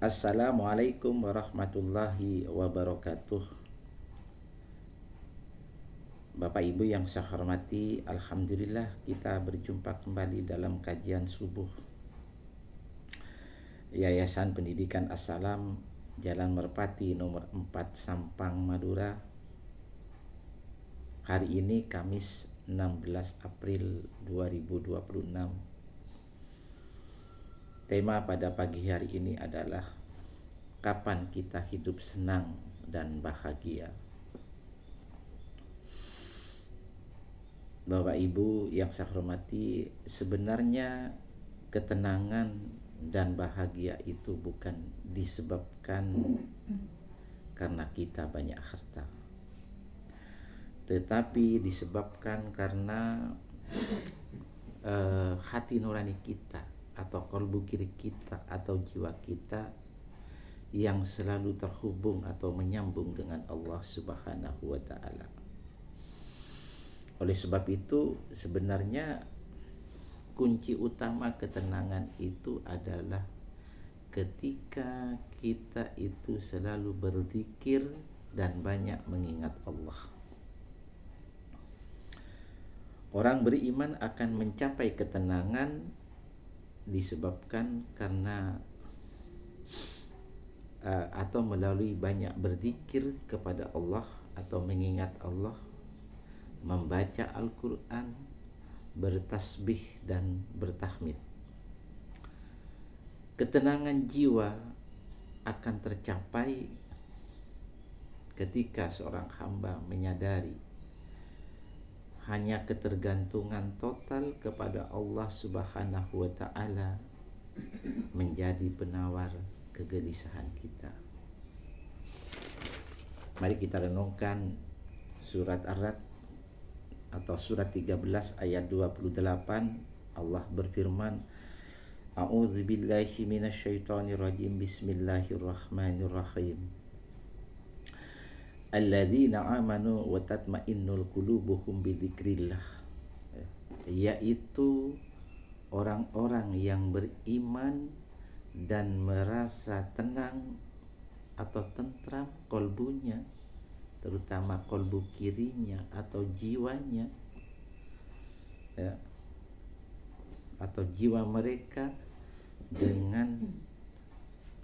Assalamualaikum warahmatullahi wabarakatuh. Bapak Ibu yang saya hormati, alhamdulillah kita berjumpa kembali dalam kajian subuh Yayasan Pendidikan As-Salam, Jalan Merpati nomor 4 Sampang, Madura. Hari ini Kamis 16 April 2026. Tema pada pagi hari ini adalah kapan kita hidup senang dan bahagia. Bapak Ibu yang saya hormati, sebenarnya ketenangan dan bahagia itu bukan disebabkan karena kita banyak harta, tetapi disebabkan karena hati nurani kita atau kolbu kiri kita atau jiwa kita yang selalu terhubung atau menyambung dengan Allah Subhanahu wa Ta'ala. Oleh sebab itu, sebenarnya kunci utama ketenangan itu adalah ketika kita itu selalu berzikir dan banyak mengingat Allah. Orang beriman akan mencapai ketenangan disebabkan karena atau melalui banyak berzikir kepada Allah atau mengingat Allah, membaca Al-Quran, bertasbih dan bertahmid. Ketenangan jiwa akan tercapai ketika seorang hamba menyadari hanya ketergantungan total kepada Allah Subhanahu wa Ta'ala menjadi penawar kegelisahan kita. Mari kita renungkan surat Ar-Ra'd atau surat 13 ayat 28. Allah berfirman, A'udzubillahi minasyaitonirrajim, Bismillahirrahmanirrahim. Alladzina amanu wa tatma'innul qulubuhum bidzikrillah. Yaitu orang-orang yang beriman dan merasa tenang atau tentram kolbunya, terutama kolbu kirinya atau jiwanya, ya, atau jiwa mereka dengan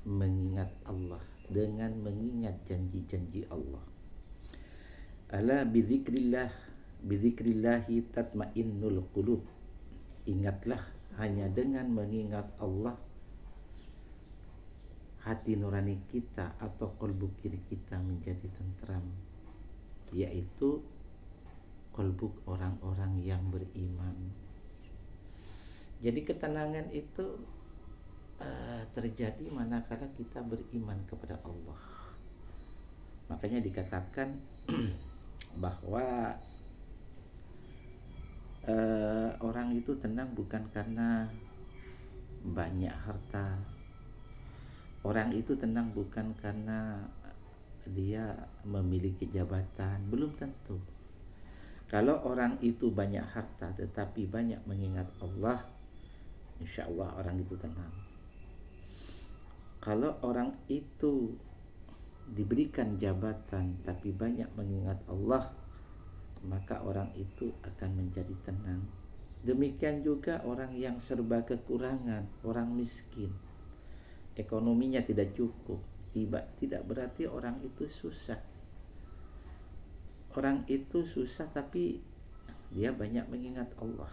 mengingat Allah, dengan mengingat janji-janji Allah. Ala bidzikrillahi tatmainnul qulub. Ingatlah, hanya dengan mengingat Allah hati nurani kita atau kolbu kiri kita menjadi tentram, yaitu kolbu orang-orang yang beriman. Jadi ketenangan itu terjadi manakala kita beriman kepada Allah. Makanya dikatakan bahwa orang itu tenang bukan karena banyak harta. Orang itu tenang bukan karena dia memiliki jabatan, belum tentu. Kalau orang itu banyak harta tetapi banyak mengingat Allah, insya Allah orang itu tenang. Kalau orang itu diberikan jabatan tapi banyak mengingat Allah, maka orang itu akan menjadi tenang. Demikian juga orang yang serba kekurangan, orang miskin, ekonominya tidak cukup, tidak berarti orang itu susah. Orang itu susah tapi dia banyak mengingat Allah,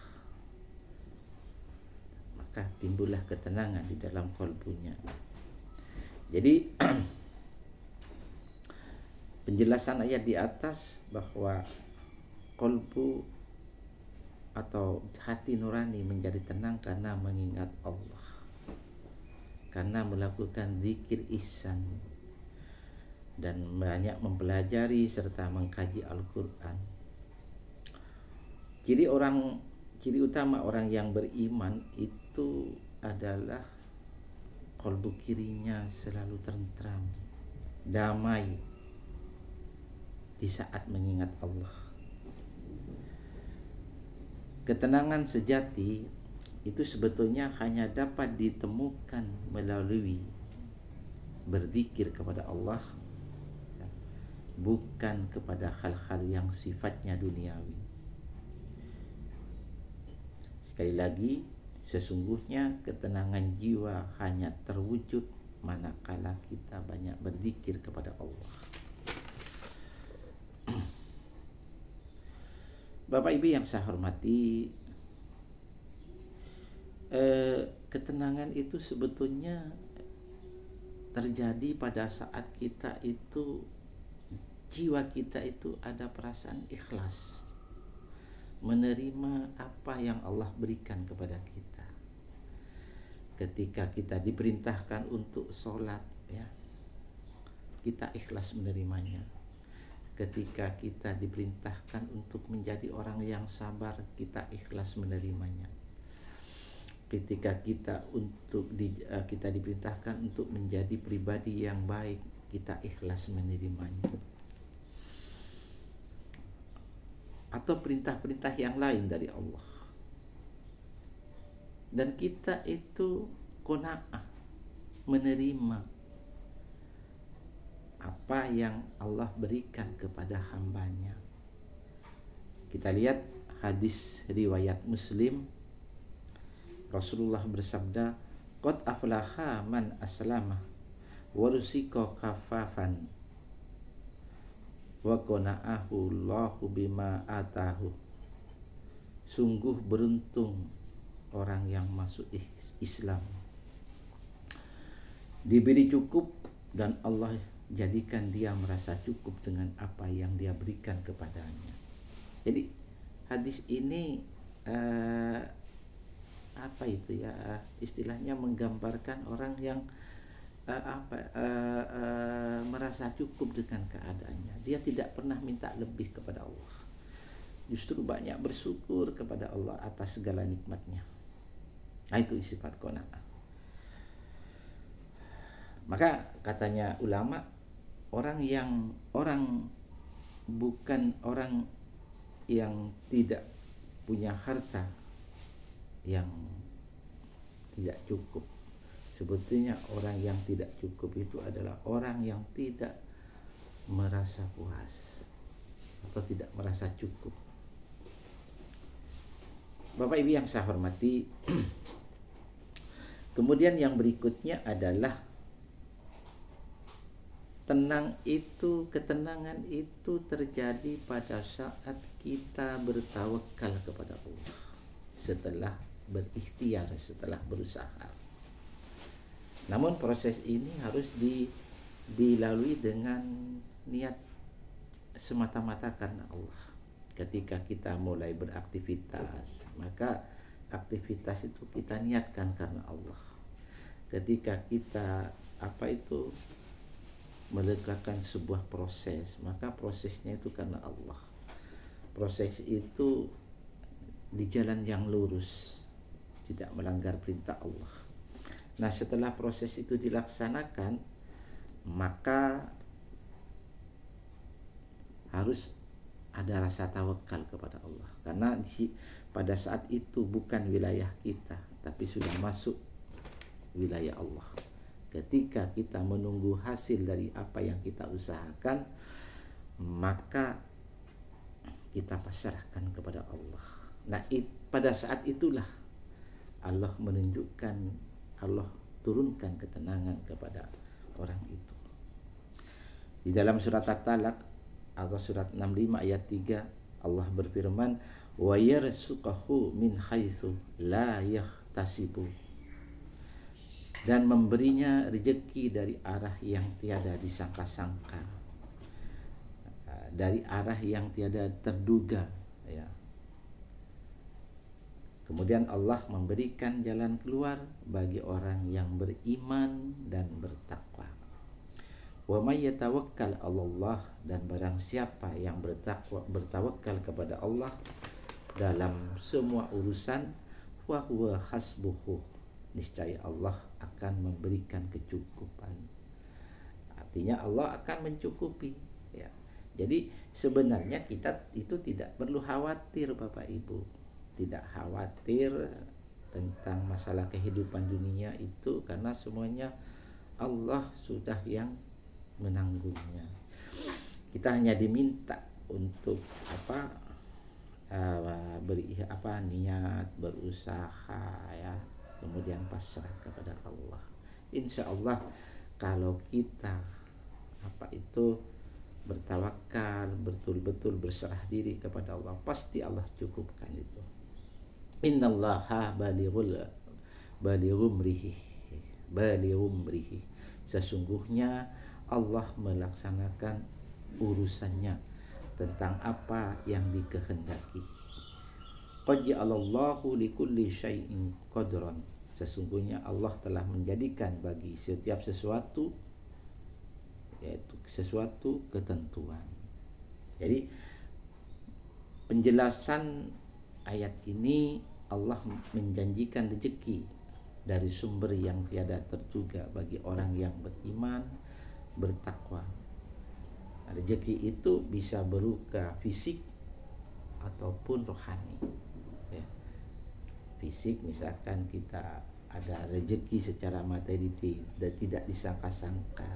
maka timbullah ketenangan di dalam kolbunya. Jadi penjelasan ayat di atas bahwa kolbu atau hati nurani menjadi tenang karena mengingat Allah, karena melakukan zikir ihsan dan banyak mempelajari serta mengkaji Al-Quran. Ciri utama orang yang beriman itu adalah kolbu kirinya selalu tentram, damai di saat mengingat Allah. Ketenangan sejati itu sebetulnya hanya dapat ditemukan melalui berzikir kepada Allah, ya, bukan kepada hal-hal yang sifatnya duniawi. Sekali lagi, sesungguhnya ketenangan jiwa hanya terwujud manakala kita banyak berzikir kepada Allah. Bapak Ibu yang saya hormati, ketenangan itu sebetulnya terjadi pada saat kita itu, jiwa kita itu ada perasaan ikhlas menerima apa yang Allah berikan kepada kita. Ketika kita diperintahkan untuk sholat, ya, kita ikhlas menerimanya. Ketika kita diperintahkan untuk menjadi orang yang sabar, kita ikhlas menerimanya. Ketika kita diperintahkan untuk menjadi pribadi yang baik, kita ikhlas menerimanya. Atau perintah-perintah yang lain dari Allah. Dan kita itu qanaah, menerima apa yang Allah berikan kepada hambanya. Kita lihat hadis riwayat Muslim, Rasulullah bersabda, qad aflaha man aslama wa rusika kafafan wa qana'ahu Allahu bima atahu. Sungguh beruntung orang yang masuk Islam, diberi cukup dan Allah jadikan dia merasa cukup dengan apa yang dia berikan kepadanya. Jadi hadis ini istilahnya menggambarkan orang yang merasa cukup dengan keadaannya. Dia tidak pernah minta lebih kepada Allah, justru banyak bersyukur kepada Allah atas segala nikmatnya. Nah, itu sifat qanaah. Maka katanya ulama, orang yang tidak punya harta yang tidak cukup. Sebetulnya orang yang tidak cukup itu adalah orang yang tidak merasa puas atau tidak merasa cukup. Bapak Ibu yang saya hormati, kemudian yang berikutnya adalah ketenangan itu terjadi pada saat kita bertawakal kepada Allah setelah berikhtiar, setelah berusaha. Namun proses ini harus dilalui dengan niat semata-mata karena Allah. Ketika kita mulai beraktivitas, maka aktivitas itu kita niatkan karena Allah. Ketika kita meletakkan sebuah proses, maka prosesnya itu karena Allah. Proses itu di jalan yang lurus, tidak melanggar perintah Allah. Nah, setelah proses itu dilaksanakan, maka harus ada rasa tawakal kepada Allah. Karena pada saat itu bukan wilayah kita, tapi sudah masuk wilayah Allah. Ketika kita menunggu hasil dari apa yang kita usahakan, maka kita pasrahkan kepada Allah. Nah, pada saat itulah Allah turunkan ketenangan kepada orang itu. Di dalam surat At-Talaq atau surat 65 ayat 3, Allah berfirman, wa yarzuqahu min haitsu la yahtasibu, dan memberinya rezeki dari arah yang tiada disangka-sangka, dari arah yang tiada terduga, ya. Kemudian Allah memberikan jalan keluar bagi orang yang beriman dan bertakwa. Wa may yatawakkal 'alallah, dan barang siapa yang bertawakal kepada Allah dalam semua urusan, wa huwa hasbuhu, niscaya Allah akan memberikan kecukupan. Artinya Allah akan mencukupi, ya. Jadi sebenarnya kita itu tidak perlu khawatir, Bapak Ibu. Tidak khawatir tentang masalah kehidupan dunia itu, karena semuanya Allah sudah yang menanggungnya. Kita hanya diminta untuk niat, berusaha ya, kemudian pasrah kepada Allah. Insya Allah kalau kita bertawakal, betul-betul berserah diri kepada Allah, pasti Allah cukupkan itu. Innallaha balighumrihi. Sesungguhnya Allah melaksanakan urusannya tentang apa yang dikehendaki. Qad ja'alallahu likulli syai'in qadran. Sesungguhnya Allah telah menjadikan bagi setiap sesuatu, yaitu sesuatu ketentuan. Jadi penjelasan ayat ini, Allah menjanjikan rezeki dari sumber yang tiada terduga bagi orang yang beriman, bertakwa. Rezeki itu bisa berupa fisik ataupun rohani ya. Fisik misalkan kita ada rezeki secara materi dan tidak disangka-sangka.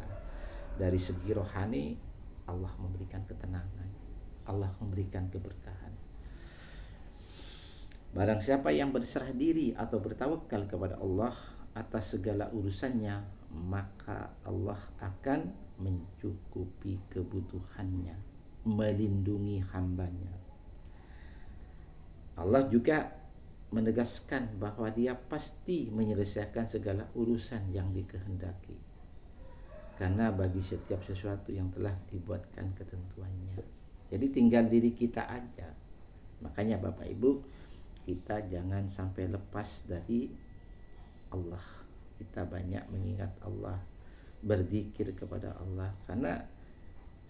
Dari segi rohani Allah memberikan ketenangan, Allah memberikan keberkahan. Barang siapa yang berserah diri atau bertawakal kepada Allah atas segala urusannya, maka Allah akan mencukupi kebutuhannya, melindungi hambanya. Allah juga menegaskan bahwa Dia pasti menyelesaikan segala urusan yang dikehendaki, karena bagi setiap sesuatu yang telah dibuatkan ketentuannya. Jadi tinggal diri kita aja. Makanya Bapak Ibu, kita jangan sampai lepas dari Allah. Kita banyak mengingat Allah, berzikir kepada Allah, karena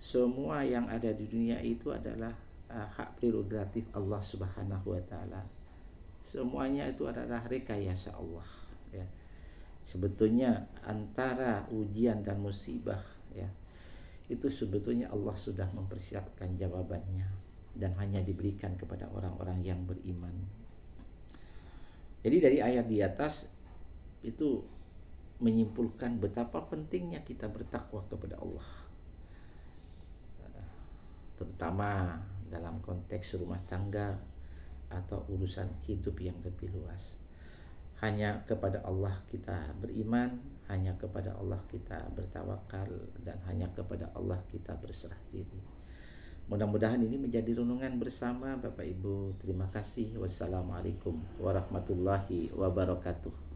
semua yang ada di dunia itu adalah hak prerogatif Allah Subhanahu wa taala. Semuanya itu adalah rekayasa Allah ya. Sebetulnya antara ujian dan musibah ya, itu sebetulnya Allah sudah mempersiapkan jawabannya dan hanya diberikan kepada orang-orang yang beriman. Jadi dari ayat di atas itu menyimpulkan betapa pentingnya kita bertakwa kepada Allah, terutama dalam konteks rumah tangga atau urusan hidup yang lebih luas. Hanya kepada Allah kita beriman, hanya kepada Allah kita bertawakal, dan hanya kepada Allah kita berserah diri. Mudah-mudahan ini menjadi renungan bersama Bapak Ibu. Terima kasih. Wassalamualaikum warahmatullahi wabarakatuh.